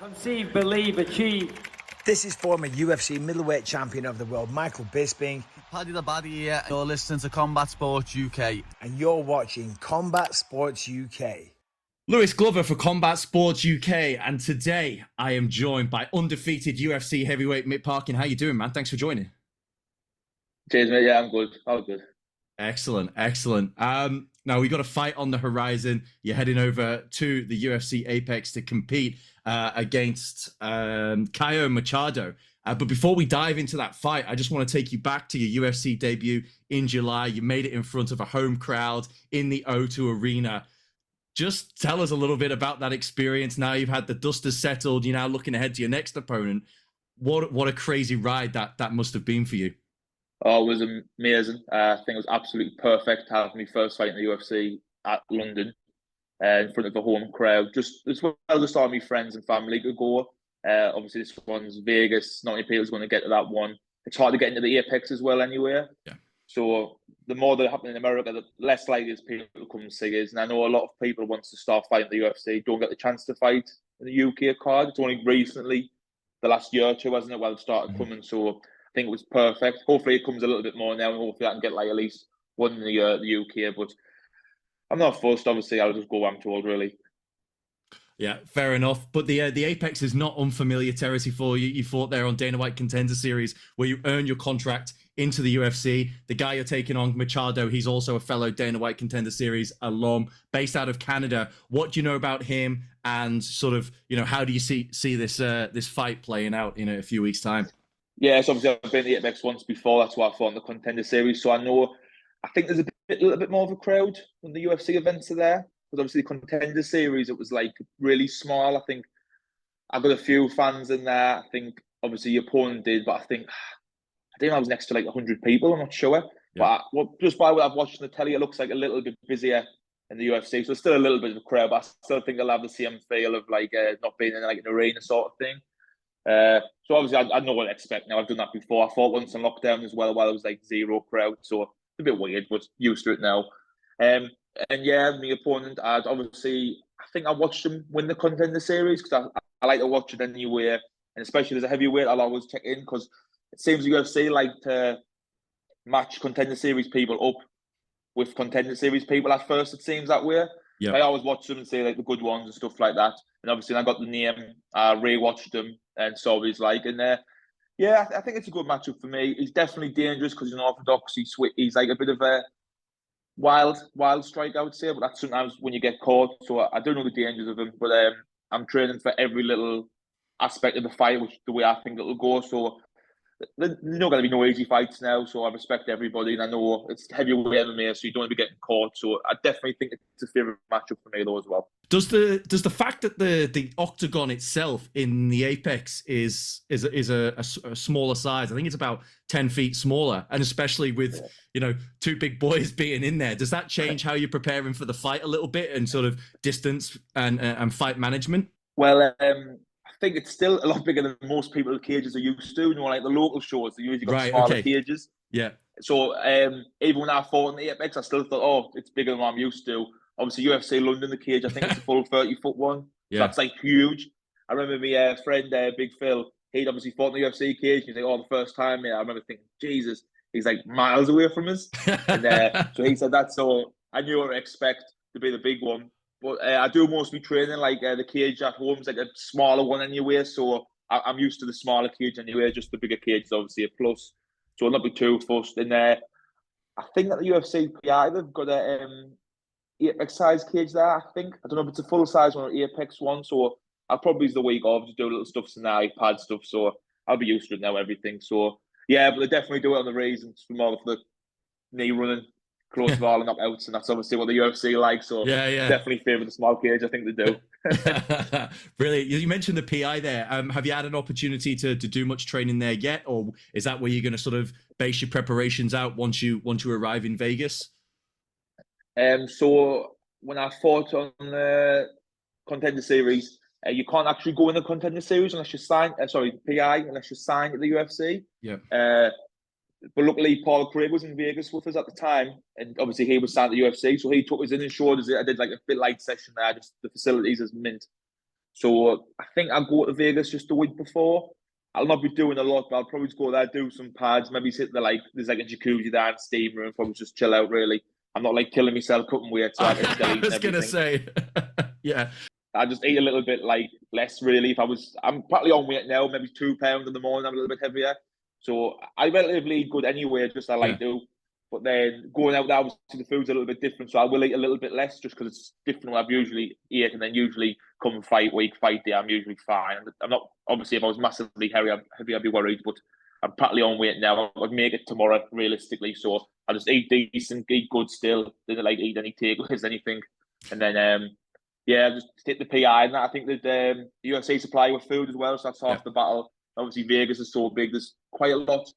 Conceive, believe, achieve. This is former UFC middleweight champion of the world, Michael Bisping. Paddy the Baddy here. You're listening to Combat Sports UK. And you're watching Combat Sports UK. Lewis Glover for Combat Sports UK. And today I am joined by undefeated UFC heavyweight Mick Parkin. How you doing, man? Thanks for joining. Cheers, mate. Yeah, I'm good. All good. Excellent, excellent. Now we got a fight on the horizon. You're heading over to the UFC APEX to compete against Caio Machado. But before we dive into that fight, I just want to take you back to your UFC debut in July. You made it in front of a home crowd in the O2 Arena. Just tell us a little bit about that experience. Now you've had the dust has settled. You're now looking ahead to your next opponent. What a crazy ride that must have been for you. Oh, it was amazing. I think it was absolutely perfect to have my first fight in the UFC at London in front of a home crowd. Just as well as all my friends and family could go. Obviously, this one's Vegas. Not many people's going to get to that one. It's hard to get into the Apex as well anyway. Yeah. So the more that happen in America, the less likely is people to come and see us. And I know a lot of people wants to start fighting the UFC don't get the chance to fight in the UK card. It's only recently, the last year or two, hasn't it, while it started coming. So I think it was perfect. Hopefully it comes a little bit more now, and hopefully I can get like at least one in the UK. But I'm not fussed. Obviously, I'll just go where I'm told, really. Yeah, fair enough. But the Apex is not unfamiliar territory for you. You fought there on Dana White Contender Series, where you earned your contract into the UFC. The guy you're taking on, Machado, he's also a fellow Dana White Contender Series alum, based out of Canada. What do you know about him, and sort of, how do you see this fight playing out in a few weeks' time? Yeah, so obviously I've been to the Apex once before. That's why I fought in the Contender Series. So I think there's a little bit more of a crowd when the UFC events are there. Because obviously the Contender Series, it was like really small. I think I got a few fans in there. I think obviously your opponent did, but I think I was next to like 100 people. I'm not sure. Yeah. But just by what I've watched on the telly, it looks like a little bit busier in the UFC. So it's still a little bit of a crowd, but I still think I'll have the same feel of like not being in like an arena sort of thing. So obviously I know what to expect now. I've done that before. I fought once in lockdown as well, while it was like zero crowd. So it's a bit weird, but used to it now. And yeah, my opponent, I think I watched him win the Contender Series because I like to watch it anyway. And especially as a heavyweight, I'll always check in because it seems the UFC like to match Contender Series people up with Contender Series people at first. It seems that way. Yep. I always watch them and say like the good ones and stuff like that. And obviously, I got the name, re-watched them and saw what he's like. And yeah, I think it's a good matchup for me. He's definitely dangerous because he's an orthodox. He's like a bit of a wild strike, I would say, but that's sometimes when you get caught. So I don't know the dangers of him, but I'm training for every little aspect of the fight, which the way I think it'll go. So there's not going to be no easy fights now. So I respect everybody, and I know it's heavyweight MMA, so you don't want to be getting caught. So I definitely think it's a favourite matchup for me though as well. Does the fact that the octagon itself in the Apex is a smaller size? I think it's about 10 feet smaller, and especially with two big boys being in there, does that change how you're preparing for the fight a little bit and sort of distance and fight management? Well, I think it's still a lot bigger than most people's cages are used to. Like the local shows, they usually got smaller cages. Yeah. So even when I fought in the Apex, I still thought, oh, it's bigger than what I'm used to. Obviously, UFC London, the cage, I think it's a full 30-foot one. Yeah. So that's like huge. I remember my friend, Big Phil, he'd obviously fought in the UFC cage. He's like, oh, the first time, I remember thinking, Jesus, he's like miles away from us. And so he said that. So I knew what to expect to be the big one. But I do mostly training, like the cage at home is like a smaller one anyway. So I'm used to the smaller cage anyway. Just the bigger cage is obviously a plus. So I'll not be too fussed. And I think that the UFC PI, they've got a Apex size cage there, I think. I don't know if it's a full size one or Apex one. So I'll probably use the week off to do little stuff on the iPad stuff. So I'll be used to it now, everything. So yeah, but they definitely do it on the reasons for more for the knee running. Close to all and knockouts, and that's obviously what the UFC likes. So yeah. Definitely favour the small cage. I think they do. Brilliant. You mentioned the PI there. Have you had an opportunity to do much training there yet, or is that where you're going to sort of base your preparations out once you arrive in Vegas? So when I fought on the Contender Series, you can't actually go in the Contender Series unless you sign. PI unless you sign at the UFC. Yeah. But luckily, Paul Craig was in Vegas with us at the time, and obviously he was signed at the UFC, so he took us in and showed us. I did like a bit light session there, just the facilities as mint. So I think I'll go to Vegas just the week before. I'll not be doing a lot, but I'll probably just go there, do some pads, maybe sit there, like, there's like a jacuzzi there and steam room, probably just chill out, really. I'm not like killing myself cutting weight, so I was going to say, yeah. I just eat a little bit like less, really. I'm partly on weight now, maybe 2 pounds in the morning, I'm a little bit heavier. So I relatively eat good anyway, just I like to. But then going out there, obviously the food's a little bit different, so I will eat a little bit less just because it's different what I've usually eat. And then usually come fight week, fight day, I'm usually fine. I'm not, obviously, if I was massively heavy, I'd be worried, but I'm partly on weight now. I'd make it tomorrow, realistically. So I'll just eat decent, eat good still. Didn't like eat any takeaways, anything. And then, just take the PI. And I think that the USA supply with food as well, so that's half the battle. Obviously, Vegas is so big. There's quite a lot.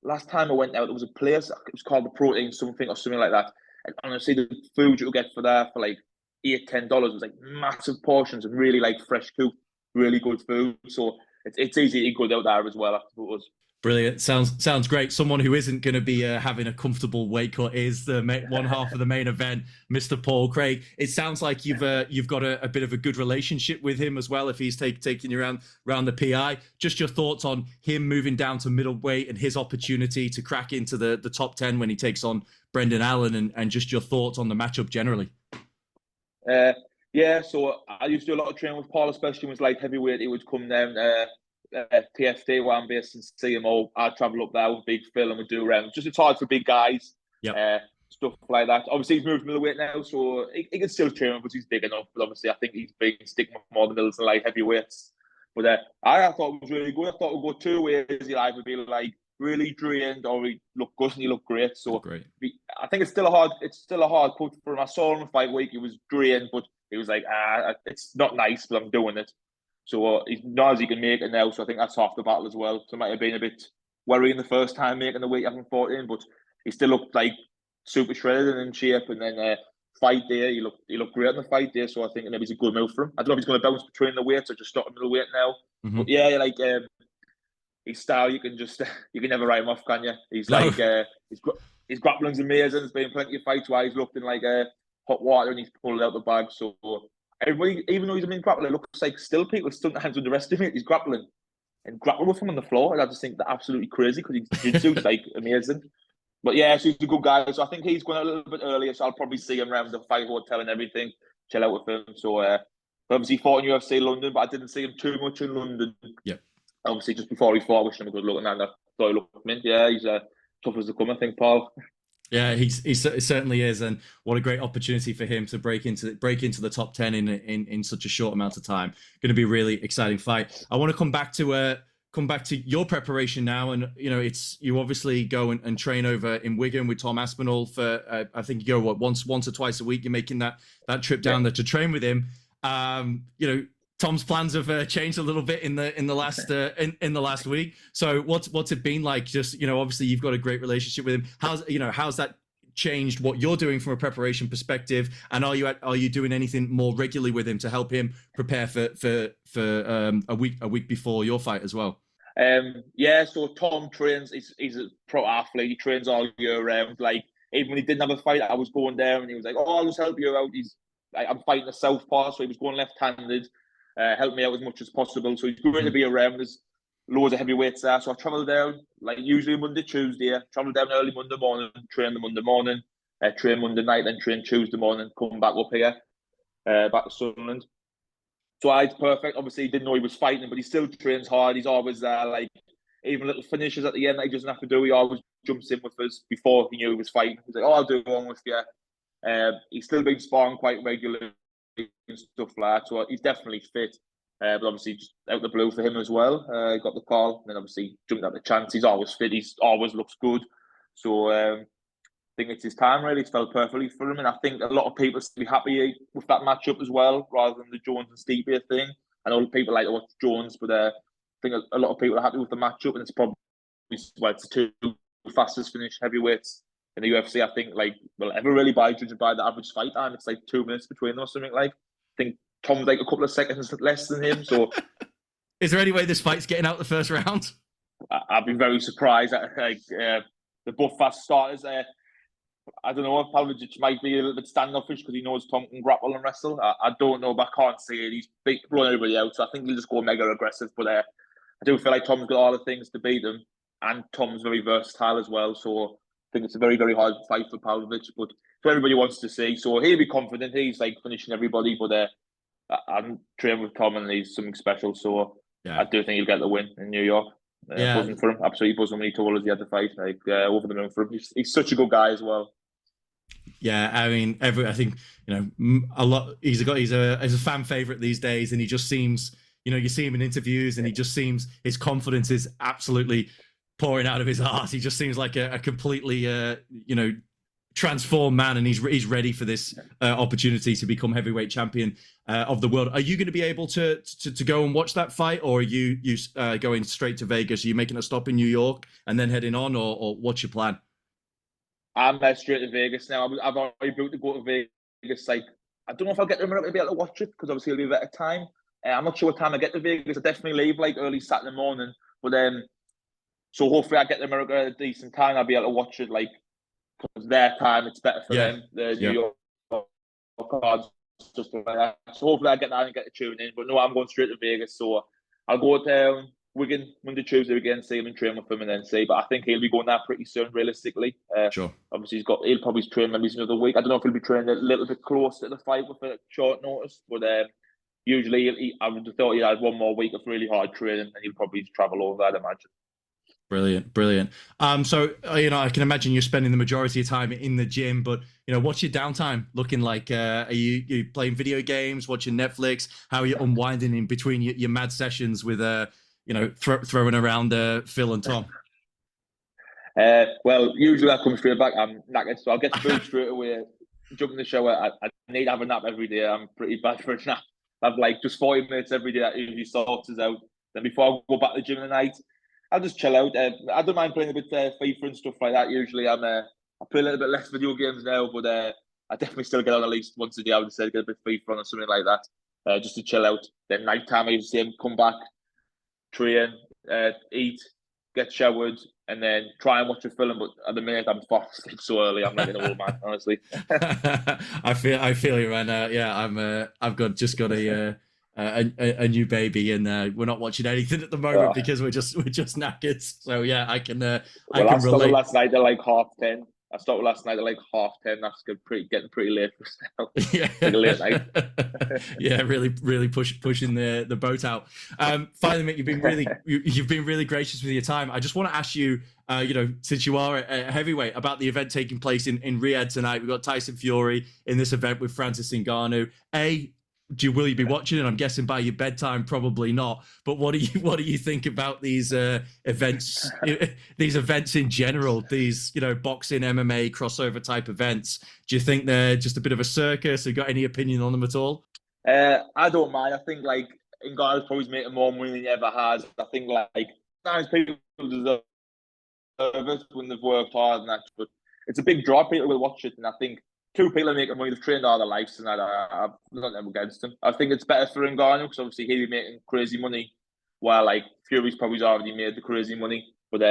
Last time I went out, there was a place, it was called the Protein something or something like that. And honestly, the food you'll get for there for like $8-10 was like massive portions and really like fresh cooked, really good food. So it's easy to eat good out there as well, I suppose. Brilliant. Sounds great. Someone who isn't going to be having a comfortable weight cut is the one half of the main event, Mr. Paul Craig. It sounds like you've got a bit of a good relationship with him as well. If he's taking you around the PI, just your thoughts on him moving down to middleweight and his opportunity to crack into the top 10 when he takes on Brendan Allen, and just your thoughts on the matchup generally. So I used to do a lot of training with Paul, especially when it was like heavyweight. He would come down. TFD where I'm based in CMO. I'd travel up there with Big Phil and we'd do around. Just it's hard for big guys, stuff like that. Obviously, he's moved middleweight now, so he can still train, but he's big enough. But obviously, I think he's big and stick more the middles and light heavyweights. But I thought it was really good. I thought it would go two ways. He'd either be like really drained or he looked good and he looked great. So great. I think it's still a hard cut for him. I saw him in fight week. He was drained, but he was like, it's not nice, but I'm doing it. So he's not as he can make it now. So I think that's half the battle as well. So it might have been a bit worrying the first time making the weight having fought in, but he still looked like super shredded and in shape. And then fight day, he looked great on the fight day. So I think maybe it's a good move for him. I don't know if he's going to bounce between the weights or just start at middleweight now. Mm-hmm. But yeah, like his style, you can never write him off, can you? He's like his grappling's amazing. There's been plenty of fights where he's looked in like hot water and he's pulled out the bag. So everybody, even though he's a mean grappler, it looks like still people sometimes underestimate his grappling and grapple with him on the floor. And I just think they're absolutely crazy because his jiu-jitsu's like amazing. But yeah, so he's a good guy. So I think he's going out a little bit earlier. So I'll probably see him around the fight hotel and everything, chill out with him. So obviously he fought in UFC London, but I didn't see him too much in London. Yeah. Obviously, just before he fought, I wished him a good luck, and I thought he looked mint. Yeah, he's tough as they come, I think, Paul. Yeah, he certainly is, and what a great opportunity for him to break into the top 10 in such a short amount of time. Going to be a really exciting fight. I want to come back to your preparation now, and you obviously go and train over in Wigan with Tom Aspinall for I think you go once or twice a week. You're making that trip down there to train with him. Tom's plans have changed a little bit in the last week. So what's it been like? Just obviously you've got a great relationship with him. How's that changed what you're doing from a preparation perspective? And are you doing anything more regularly with him to help him prepare for a week before your fight as well? So Tom trains. He's a pro athlete. He trains all year round. Like even when he didn't have a fight, I was going there and he was like, "Oh, I'll just help you out." I'm fighting a southpaw, so he was going left-handed. Help me out as much as possible. So he's great to be around. There's loads of heavyweights there. So I travel down, like usually Monday, Tuesday. Travel down early Monday morning, train the Monday morning, train Monday night, then train Tuesday morning, come back up here, back to Sunderland. So it's perfect. Obviously, he didn't know he was fighting, but he still trains hard. He's always there, like even little finishes at the end that he doesn't have to do. He always jumps in with us before he knew he was fighting. He's like, "Oh, I'll do one with you." He's still been sparring quite regularly and stuff like that, so he's definitely fit. But obviously, just out the blue for him as well. He got the call, and then obviously jumped at the chance. He's always fit. He's always looks good. So I think it's his time. Really, it's felt perfectly for him, and I think a lot of people will be happy with that matchup as well, rather than the Jones and Stipe thing. I know people like to watch Jones, but I think a lot of people are happy with the matchup, and it's probably it's the two fastest finished heavyweights in the UFC. I think ever really judging by the average fight time, it's like 2 minutes between them or something. Like I think Tom's like a couple of seconds less than him. So, is there any way this fight's getting out the first round? I've been very surprised at the both fast starters. I don't know if Pavlovich might be a little bit standoffish because he knows Tom can grapple and wrestle. I don't know, but I can't see it. He's blowing everybody out, so I think he'll just go mega aggressive. But I do feel like Tom's got all the things to beat him, and Tom's very versatile as well. So I think it's a very, very hard fight for Pavlovich, but for everybody wants to see. So he'll be confident. He's like finishing everybody, but I'm training with Tom, and he's something special. So I do think he'll get the win in New York. Buzzing for him, absolutely buzzing when he told us he had to fight. Like over the moon for him. He's such a good guy as well. Yeah, I mean, I think a lot. He's a fan favorite these days, and he just seems, you see him in interviews, and he just seems his confidence is absolutely pouring out of his heart. He just seems like a completely transformed man, and he's ready for this opportunity to become heavyweight champion of the world. Are you going to be able to go and watch that fight, or are you going straight to Vegas? Are you making a stop in New York and then heading on, or what's your plan? I'm straight to Vegas now. I've already booked to go to Vegas. Like, I don't know if I'll get to America to be able to watch it because obviously it'll be a better time. I'm not sure what time I get to Vegas. I definitely leave like early Saturday morning, but so hopefully I get to America at a decent time. I'll be able to watch it like because their time it's better for them. The New York cards just like that. So hopefully I get that and get to tune in. But no, I'm going straight to Vegas. So I'll go to Wigan Monday, Tuesday again, see him and train with him, and then see. But I think he'll be going there pretty soon, realistically. Sure. Obviously, he'll probably train maybe another week. I don't know if he'll be training a little bit close to the fight with a short notice, but usually I would have thought he had one more week of really hard training, and he'll probably travel over, I'd imagine. Brilliant. So I can imagine you're spending the majority of time in the gym, but what's your downtime looking like? Are you playing video games, watching Netflix? How are you unwinding in between your mad sessions with throwing around Phil and Tom? Well, usually I come straight back. I'm knackered, so I'll get food straight away. Jump in the shower. I need to have a nap every day. I'm pretty bad for a nap. I've like just 40 minutes every day. That usually sorts us out. Then before I go back to the gym in the night, I'll just chill out. I don't mind playing a bit FIFA and stuff like that. Usually I play a little bit less video games now, but I definitely still get on at least once a day. I would say get a bit of FIFA on or something like that, just to chill out. Then night time I usually come back, train, eat, get showered, and then try and watch a film. But at the minute I'm fast asleep so early. I'm like an old man, honestly. I feel you, man. I've just got a new baby, and we're not watching anything at the moment because we're just knackered. So yeah, I can relate. I started last night at like 10:30. I started last night at like 10:30. That's getting pretty late for us now. Yeah, like a late night. Yeah, really pushing the boat out. Finally, Mick, you've been really gracious with your time. I just want to ask you, since you are a heavyweight, about the event taking place in Riyadh tonight. We've got Tyson Fury in this event with Francis Ngannou. Will you be watching it? I'm guessing by your bedtime, probably not. But what do you think about these events? These events in general, these boxing, MMA crossover type events. Do you think they're just a bit of a circus? Have you got any opinion on them at all? I don't mind. I think like Ngannou's probably making more money than he ever has. I think like sometimes people deserve it when they've worked hard and that, but it's a big draw. People will watch it, and I think. Two people are making money. They've trained all their lives, and I'm not against them. I think it's better for Ngannou because obviously he'll be making crazy money, while like Fury's probably already made the crazy money. But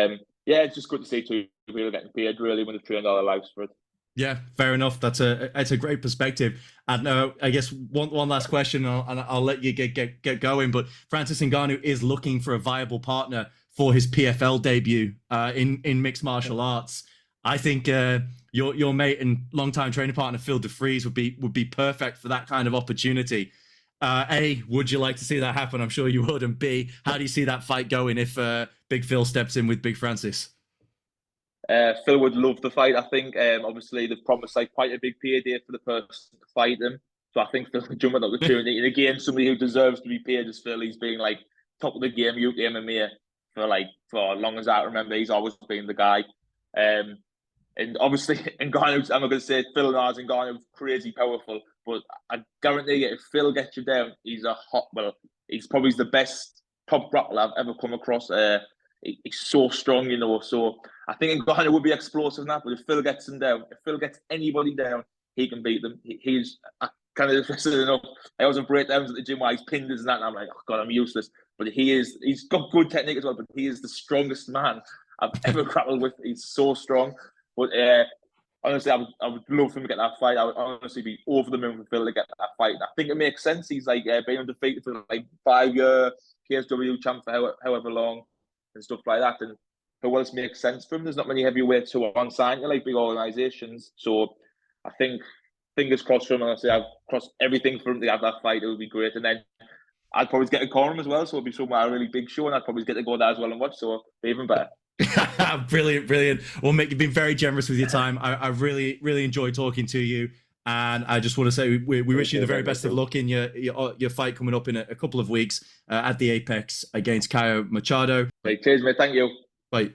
it's just good to see two people getting paid really when they've trained all their lives for it. Yeah, fair enough. That's a great perspective. And I guess one last question, and I'll let you get going. But Francis Ngannou is looking for a viable partner for his PFL debut in mixed martial arts. I think your mate and longtime training partner Phil DeFries would be perfect for that kind of opportunity. A, would you like to see that happen? I'm sure you would. And B, how do you see that fight going if Big Phil steps in with Big Francis? Phil would love the fight. I think obviously they've promised like quite a big payday for the person to fight him. So I think Phil would jump at the opportunity. And again, somebody who deserves to be paid as Phil. He's being like top of the game, UK MMA for as long as I remember. He's always been the guy. And obviously, Ngannou's, I'm not going to say Phil Ngannou's crazy powerful, but I guarantee you, if Phil gets you down, he's he's probably the best top grappler I've ever come across. He's so strong, So I think Ngannou would be explosive in that, but if Phil gets him down, if Phil gets anybody down, he can beat them. He's kind of interested enough. I always have breakdowns at the gym where he's pinned and that, and I'm like, oh God, I'm useless. But he's got good technique as well, but he is the strongest man I've ever grappled with. He's so strong. But honestly, I would love for him to get that fight. I would honestly be over the moon for Phil to get that fight. I think it makes sense. He's like been undefeated for like 5 year KSW champ for however long and stuff like that. And who else makes sense for him? There's not many heavyweights who are on sign to like big organisations. So I think fingers crossed for him. Honestly, I've crossed everything for him to have that fight. It would be great. And then I'd probably get to call him as well. So it'd be somewhere a really big show, and I'd probably get to go there as well and watch. So it'd be even better. Brilliant. Well, Mick, you've been very generous with your time. I really enjoyed talking to you. And I just want to say we wish you the very best of luck in your fight coming up in a couple of weeks at the Apex against Caio Machado. Right, cheers, mate. Thank you. Bye.